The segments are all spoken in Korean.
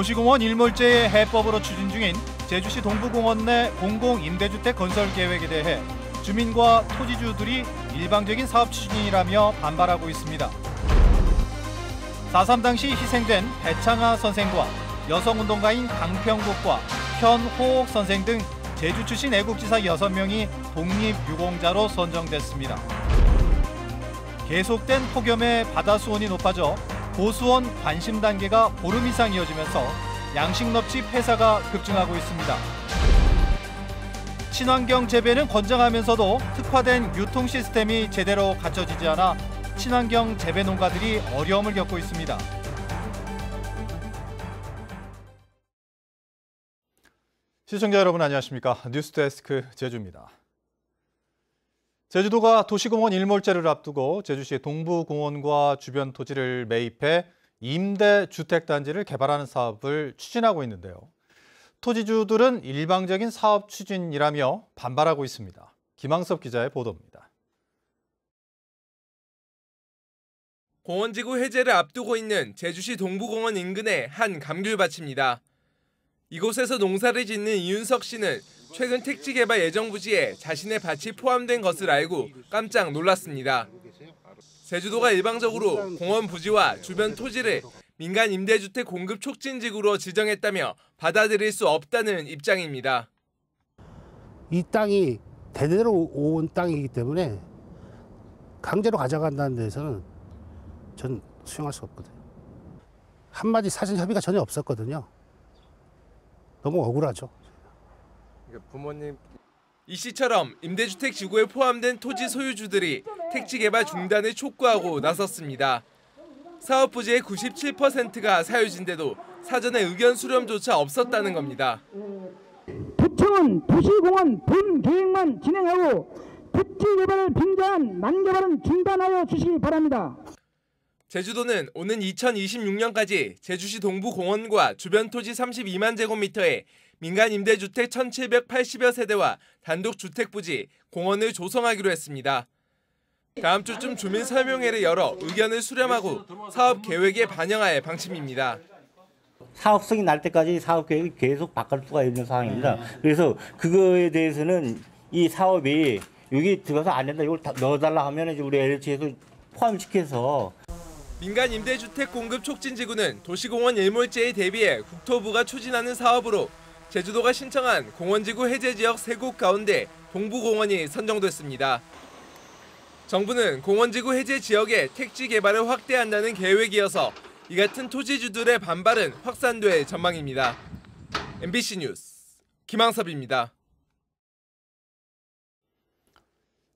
도시공원 일몰제의 해법으로 추진 중인 제주시 동부공원 내 공공임대주택 건설 계획에 대해 주민과 토지주들이 일방적인 사업 추진이라며 반발하고 있습니다. 4.3 당시 희생된 배창하 선생과 여성운동가인 강평국과 현호옥 선생 등 제주 출신 애국지사 6명이 독립유공자로 선정됐습니다. 계속된 폭염에 바다 수온이 높아져 고수온 관심 단계가 보름 이상 이어지면서 양식넙치 폐사가 급증하고 있습니다. 친환경 재배는 권장하면서도 특화된 유통 시스템이 제대로 갖춰지지 않아 친환경 재배 농가들이 어려움을 겪고 있습니다. 시청자 여러분 안녕하십니까? 뉴스데스크 제주입니다. 제주도가 도시공원 일몰제를 앞두고 제주시의 동부공원과 주변 토지를 매입해 임대주택단지를 개발하는 사업을 추진하고 있는데요. 토지주들은 일방적인 사업 추진이라며 반발하고 있습니다. 김항섭 기자의 보도입니다. 공원지구 해제를 앞두고 있는 제주시 동부공원 인근의 한 감귤밭입니다. 이곳에서 농사를 짓는 이윤석 씨는 최근 택지 개발 예정 부지에 자신의 밭이 포함된 것을 알고 깜짝 놀랐습니다. 제주도가 일방적으로 공원 부지와 주변 토지를 민간 임대주택 공급 촉진지구로 지정했다며 받아들일 수 없다는 입장입니다. 이 땅이 대대로 온 땅이기 때문에 강제로 가져간다는 데서는 전 수용할 수 없거든요. 한마디 사전 협의가 전혀 없었거든요. 너무 억울하죠. 부모님 이 씨처럼 임대주택 지구에 포함된 토지 소유주들이 택지 개발 중단을 촉구하고 나섰습니다. 사업 부지의 97%가 사유지인데도 사전에 의견 수렴조차 없었다는 겁니다. 도청은 도시공원 본 계획만 진행하고 택지 개발을 빙자한 만개발은 중단하여 주시기 바랍니다. 제주도는 오는 2026년까지 제주시 동부공원과 주변 토지 32만 제곱미터에 민간 임대주택 1,780여 세대와 단독주택부지, 공원을 조성하기로 했습니다. 다음 주쯤 주민 설명회를 열어 의견을 수렴하고 사업 계획에 반영할 방침입니다. 사업성이 날 때까지 사업 계획이 계속 바뀔 수가 있는 상황입니다. 그래서 그거에 대해서는 이 사업이 여기 들어가서 안 된다, 이걸 넣어달라 하면 이제 우리 LH에서 포함시켜서. 민간 임대주택 공급 촉진지구는 도시공원 일몰제에 대비해 국토부가 추진하는 사업으로 제주도가 신청한 공원지구 해제지역 3곳 가운데 동부공원이 선정됐습니다. 정부는 공원지구 해제 지역에 택지 개발을 확대한다는 계획이어서 이 같은 토지주들의 반발은 확산될 전망입니다. MBC 뉴스 김항섭입니다.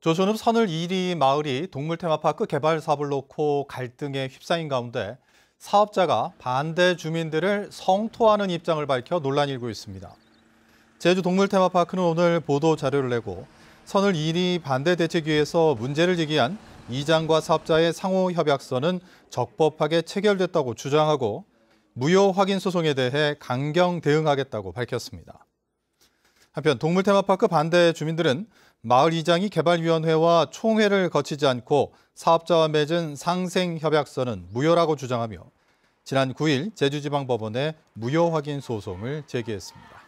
조선읍 선을 2리 마을이 동물 테마파크 개발 사업을 놓고 갈등에 휩싸인 가운데 사업자가 반대 주민들을 성토하는 입장을 밝혀 논란이 일고 있습니다. 제주 동물 테마파크는 오늘 보도 자료를 내고 선을 2리 반대 대책위에서 문제를 제기한 이장과 사업자의 상호 협약서는 적법하게 체결됐다고 주장하고 무효 확인 소송에 대해 강경 대응하겠다고 밝혔습니다. 한편 동물 테마파크 반대 주민들은 마을 이장이 개발위원회와 총회를 거치지 않고 사업자와 맺은 상생협약서는 무효라고 주장하며 지난 9일 제주지방법원에 무효 확인 소송을 제기했습니다.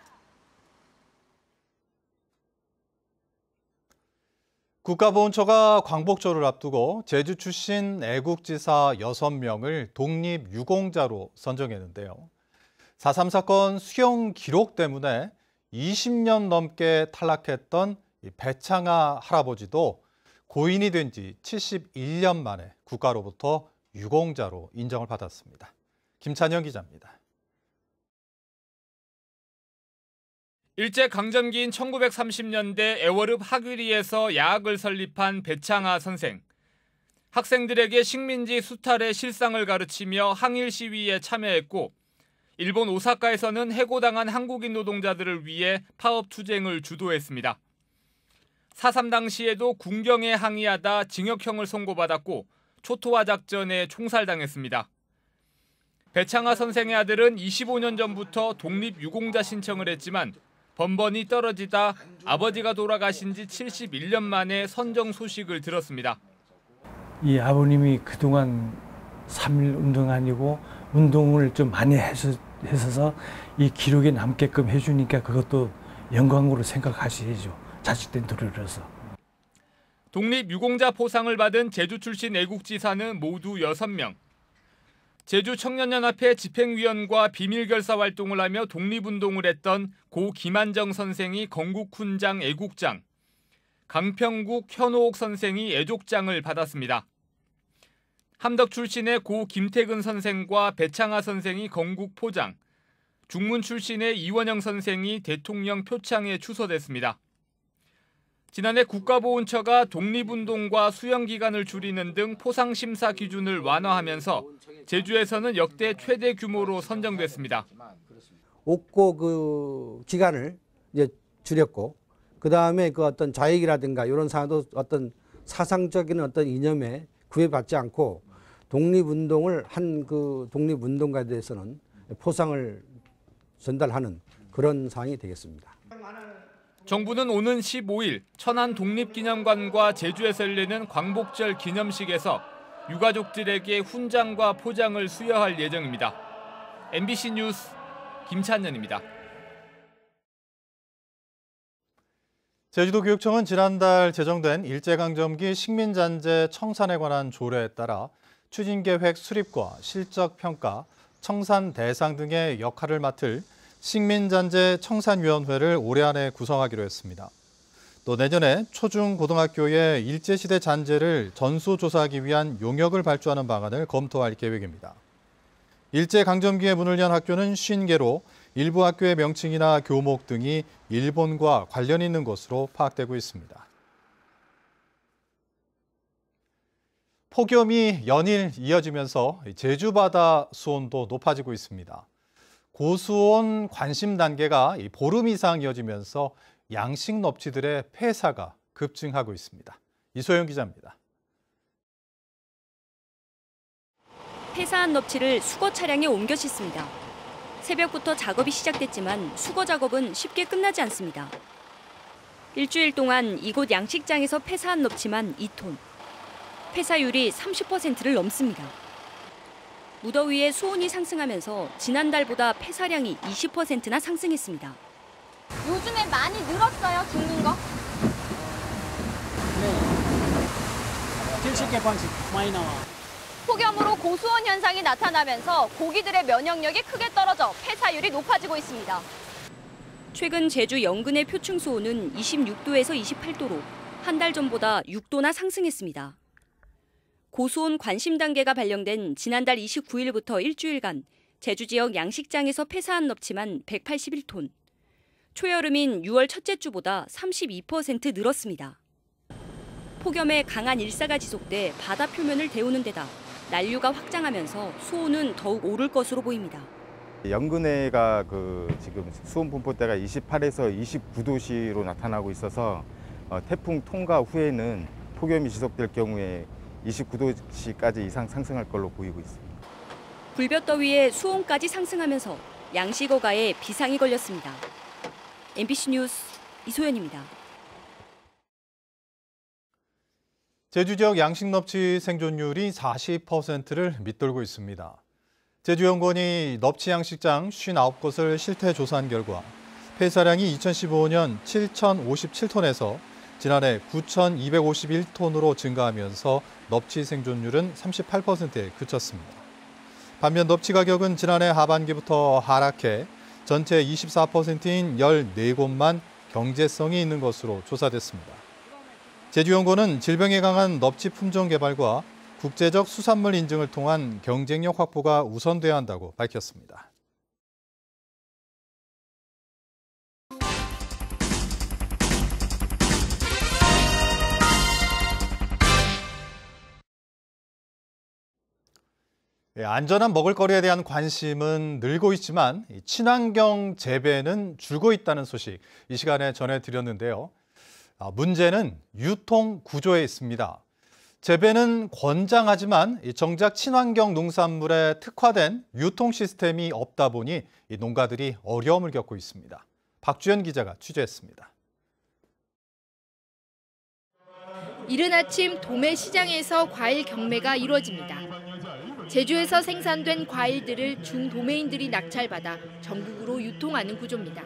국가보훈처가 광복절을 앞두고 제주 출신 애국지사 6명을 독립유공자로 선정했는데요. 4.3 사건 수용 기록 때문에 20년 넘게 탈락했던 배창하 할아버지도 고인이 된 지 71년 만에 국가로부터 유공자로 인정을 받았습니다. 김찬영 기자입니다. 일제강점기인 1930년대 애월읍 하귀리에서 야학을 설립한 배창하 선생. 학생들에게 식민지 수탈의 실상을 가르치며 항일 시위에 참여했고 일본 오사카에서는 해고당한 한국인 노동자들을 위해 파업 투쟁을 주도했습니다. 4.3 당시에도 군경에 항의하다 징역형을 선고받았고 초토화 작전에 총살당했습니다. 배창하 선생의 아들은 25년 전부터 독립유공자 신청을 했지만 번번이 떨어지다 아버지가 돌아가신 지 71년 만에 선정 소식을 들었습니다. 이 아버님이 그동안 3.1 운동 아니고 운동을 좀 많이 해서 이 기록에 남게끔 해주니까 그것도 영광으로 생각하셔야죠. 자식된 도리로서. 독립유공자 포상을 받은 제주 출신 애국지사는 모두 6명. 제주 청년연합회 집행위원과 비밀결사 활동을 하며 독립운동을 했던 고 김한정 선생이 건국훈장 애국장, 강평국 현호옥 선생이 애족장을 받았습니다. 함덕 출신의 고 김태근 선생과 배창하 선생이 건국포장, 중문 출신의 이원영 선생이 대통령 표창에 추서됐습니다. 지난해 국가보훈처가 독립운동과 수용기간을 줄이는 등 포상심사 기준을 완화하면서 제주에서는 역대 최대 규모로 선정됐습니다. 옥고 그 기간을 이제 줄였고, 그 다음에 그 어떤 좌익이라든가 이런 사안도 어떤 사상적인 어떤 이념에 구애받지 않고 독립운동을 한 그 독립운동가에 대해서는 포상을 전달하는 그런 사항이 되겠습니다. 정부는 오는 15일 천안 독립기념관과 제주에서 열리는 광복절 기념식에서 유가족들에게 훈장과 포장을 수여할 예정입니다. MBC 뉴스 김찬년입니다. 제주도교육청은 지난달 제정된 일제강점기 식민잔재 청산에 관한 조례에 따라 추진계획 수립과 실적평가, 청산 대상 등의 역할을 맡을 식민잔재 청산위원회를 올해 안에 구성하기로 했습니다. 또 내년에 초중고등학교의 일제시대 잔재를 전수조사하기 위한 용역을 발주하는 방안을 검토할 계획입니다. 일제강점기에 문을 연 학교는 50개로 일부 학교의 명칭이나 교목 등이 일본과 관련 있는 것으로 파악되고 있습니다. 폭염이 연일 이어지면서 제주 바다 수온도 높아지고 있습니다. 고수온 관심 단계가 보름 이상 이어지면서 양식 넙치들의 폐사가 급증하고 있습니다. 이소영 기자입니다. 폐사한 넙치를 수거 차량에 옮겨 싣습니다. 새벽부터 작업이 시작됐지만 수거 작업은 쉽게 끝나지 않습니다. 일주일 동안 이곳 양식장에서 폐사한 넙치만 2톤. 폐사율이 30%를 넘습니다. 무더위에 수온이 상승하면서 지난달보다 폐사량이 20%나 상승했습니다. 요즘에 많이 늘었어요, 죽는 거? 네. 70개 반씩 많이 나와. 폭염으로 고수온 현상이 나타나면서 고기들의 면역력이 크게 떨어져 폐사율이 높아지고 있습니다. 최근 제주 영근의 표층 수온은 26도에서 28도로 한 달 전보다 6도나 상승했습니다. 고수온 관심 단계가 발령된 지난달 29일부터 일주일간 제주 지역 양식장에서 폐사한 넙치만 181톤. 초여름인 6월 첫째 주보다 32% 늘었습니다. 폭염에 강한 일사가 지속돼 바다 표면을 데우는 데다 난류가 확장하면서 수온은 더욱 오를 것으로 보입니다. 영근해가 지금 수온 분포대가 28에서 29도씨로 나타나고 있어서 태풍 통과 후에는 폭염이 지속될 경우에 29도씨까지 이상 상승할 걸로 보이고 있습니다. 불볕더위에 수온까지 상승하면서 양식어가에 비상이 걸렸습니다. MBC 뉴스 이소연입니다. 제주 지역 양식 넙치 생존율이 40%를 밑돌고 있습니다. 제주연구원이 넙치 양식장 59곳을 실태 조사한 결과 폐사량이 2015년 7,057톤에서 지난해 9,251톤으로 증가하면서 넙치 생존율은 38%에 그쳤습니다. 반면 넙치 가격은 지난해 하반기부터 하락해 전체 24%인 14곳만 경제성이 있는 것으로 조사됐습니다. 제주연구원은 질병에 강한 넙치 품종 개발과 국제적 수산물 인증을 통한 경쟁력 확보가 우선돼야 한다고 밝혔습니다. 안전한 먹을거리에 대한 관심은 늘고 있지만 친환경 재배는 줄고 있다는 소식 이 시간에 전해드렸는데요. 문제는 유통 구조에 있습니다. 재배는 권장하지만 정작 친환경 농산물에 특화된 유통 시스템이 없다 보니 농가들이 어려움을 겪고 있습니다. 박주연 기자가 취재했습니다. 이른 아침 도매 시장에서 과일 경매가 이루어집니다. 제주에서 생산된 과일들을 중도매인들이 낙찰받아 전국으로 유통하는 구조입니다.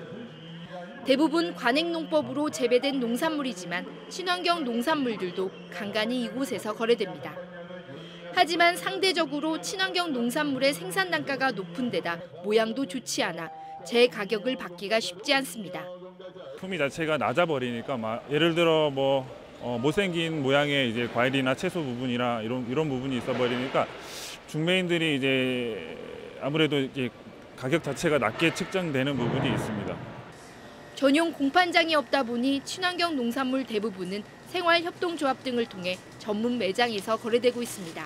대부분 관행농법으로 재배된 농산물이지만 친환경 농산물들도 간간히 이곳에서 거래됩니다. 하지만 상대적으로 친환경 농산물의 생산 단가가 높은 데다 모양도 좋지 않아 제 가격을 받기가 쉽지 않습니다. 품위 자체가 낮아 버리니까 예를 들어 못생긴 모양의 이제 과일이나 채소 부분이나 이런 부분이 있어 버리니까 중매인들이 이제 아무래도 이제 가격 자체가 낮게 측정되는 부분이 있습니다. 전용 공판장이 없다 보니 친환경 농산물 대부분은 생활협동조합 등을 통해 전문 매장에서 거래되고 있습니다.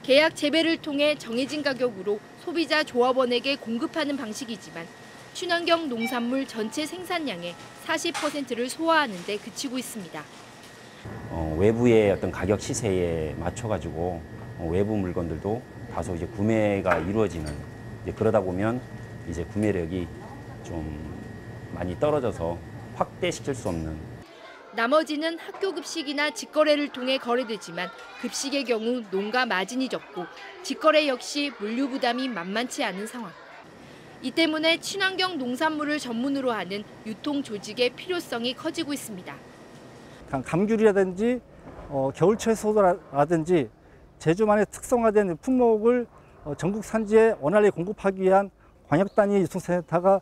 계약 재배를 통해 정해진 가격으로 소비자 조합원에게 공급하는 방식이지만 친환경 농산물 전체 생산량의 40%를 소화하는 데 그치고 있습니다. 외부의 어떤 가격 시세에 맞춰가지고 외부 물건들도 다소 이제 구매가 이루어지는 그러다 보면 이제 구매력이 좀 많이 떨어져서 확대시킬 수 없는. 나머지는 학교 급식이나 직거래를 통해 거래되지만 급식의 경우 농가 마진이 적고 직거래 역시 물류 부담이 만만치 않은 상황. 이 때문에 친환경 농산물을 전문으로 하는 유통 조직의 필요성이 커지고 있습니다. 감귤이라든지 겨울 채소라든지 제주만의 특성화된 품목을 전국 산지에 원활히 공급하기 위한 광역 단위 유통센터가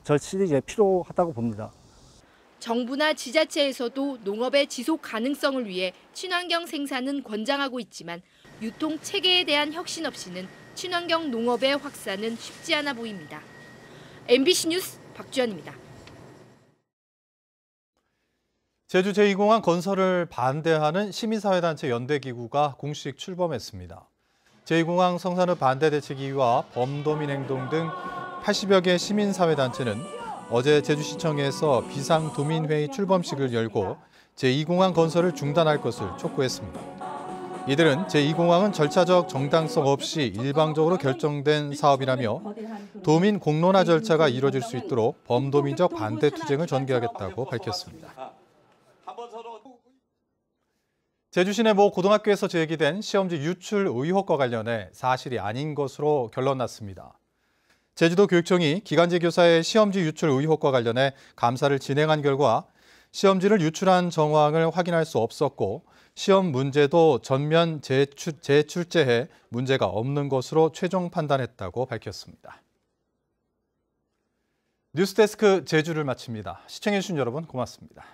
절실히 필요하다고 봅니다. 정부나 지자체에서도 농업의 지속 가능성을 위해 친환경 생산은 권장하고 있지만 유통 체계에 대한 혁신 없이는 친환경 농업의 확산은 쉽지 않아 보입니다. MBC 뉴스 박주연입니다. 제주 제2공항 건설을 반대하는 시민사회단체 연대기구가 공식 출범했습니다. 제2공항 성산읍 반대대책위와 범도민 행동 등 80여 개 시민사회단체는 어제 제주시청에서 비상도민회의 출범식을 열고 제2공항 건설을 중단할 것을 촉구했습니다. 이들은 제2공항은 절차적 정당성 없이 일방적으로 결정된 사업이라며 도민 공론화 절차가 이뤄질 수 있도록 범도민적 반대 투쟁을 전개하겠다고 밝혔습니다. 제주 시내 모 고등학교에서 제기된 시험지 유출 의혹과 관련해 사실이 아닌 것으로 결론났습니다. 제주도 교육청이 기간제 교사의 시험지 유출 의혹과 관련해 감사를 진행한 결과 시험지를 유출한 정황을 확인할 수 없었고 시험 문제도 전면 재출제해 문제가 없는 것으로 최종 판단했다고 밝혔습니다. 뉴스데스크 제주를 마칩니다. 시청해주신 여러분 고맙습니다.